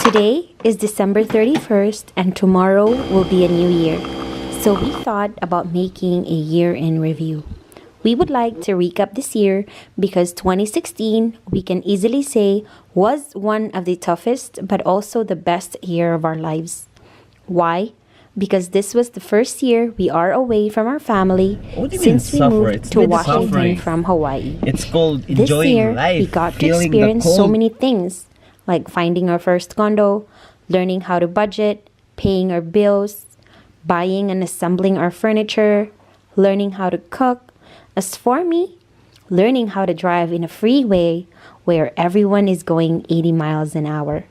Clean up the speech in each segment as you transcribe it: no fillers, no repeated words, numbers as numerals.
Today is December 31st and tomorrow will be a new year. So we thought about making a year-in review. We would like to recap this year because 2016, we can easily say, was one of the toughest but also the best year of our lives. Why? Because this was the first year we are away from our family since we moved to Washington from Hawaii. It's called This enjoying year, life, we got to feeling the experience so cold. many things, like finding our first condo, learning how to budget, paying our bills, buying and assembling our furniture, learning how to cook. As for me, learning how to drive in a freeway where everyone is going 80 miles an hour.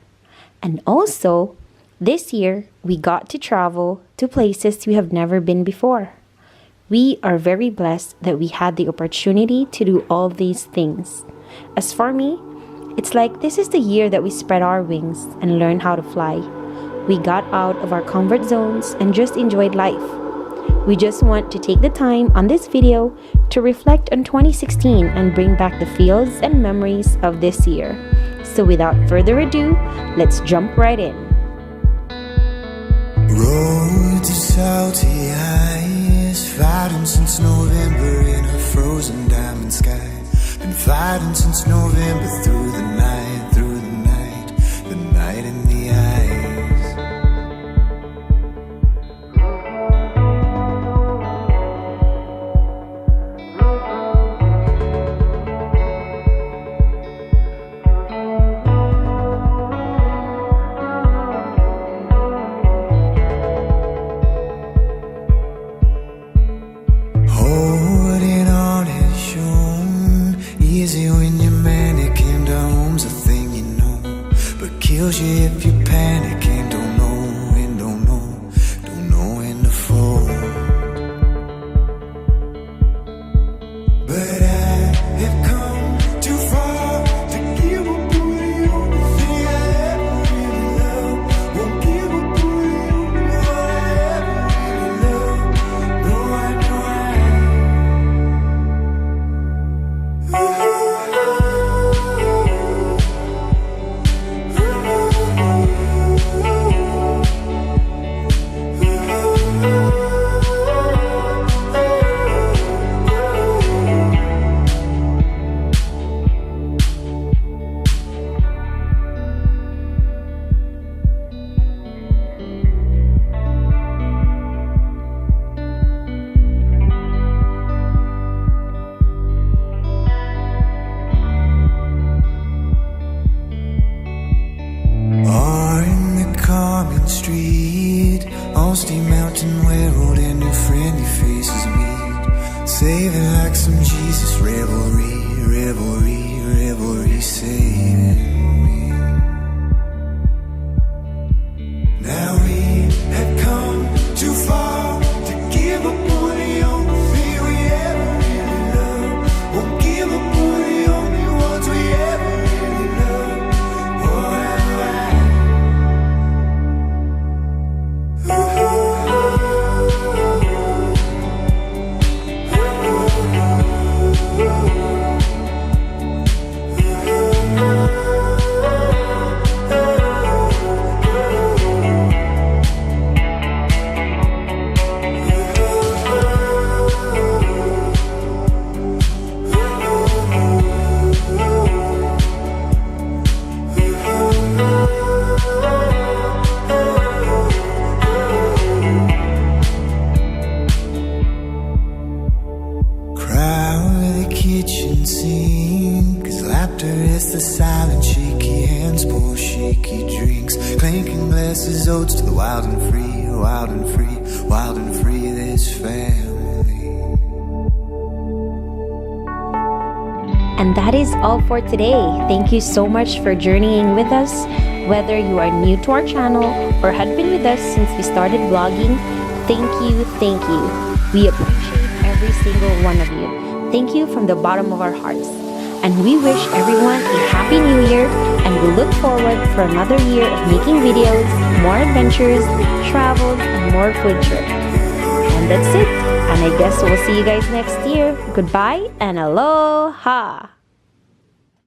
And also, this year, we got to travel to places we have never been before. We are very blessed that we had the opportunity to do all these things. As for me, it's like this is the year that we spread our wings and learned how to fly. We got out of our comfort zones and just enjoyed life. We just want to take the time on this video to reflect on 2016 and bring back the feels and memories of this year. So without further ado, let's jump right in. Road to salty eyes, fighting since November in a frozen diamond sky. Been fighting since November through the night, the night in the eyes. Holding on is shown easy when you're manic and home's a thing you know, but kills you if you panic and don't know when to fold. But I have come too far to give up on the only thing I ever really love. Won't give up on the only one I ever really love. No, I know Are in the common street, on Steam Mountain where old and new friendly faces meet, saving like some Jesus revelry, saving me. Now we have come too far to give up on the only thing we ever really love. Won't give up on the only ones we ever really love. Oh, kitchen sink, 'cause laughter is the silent shaky hands pour shaky drinks, clanking glasses, odes to the wild and free, wild and free, wild and free, this family. And that is all for today. Thank you so much for journeying with us. Whether you are new to our channel or had been with us since we started vlogging, thank you, thank you. We appreciate every single one of you. Thank you from the bottom of our hearts. And we wish everyone a happy new year, and we look forward for another year of making videos, more adventures, travels, and more food trips. And that's it. And I guess we'll see you guys next year. Goodbye and aloha!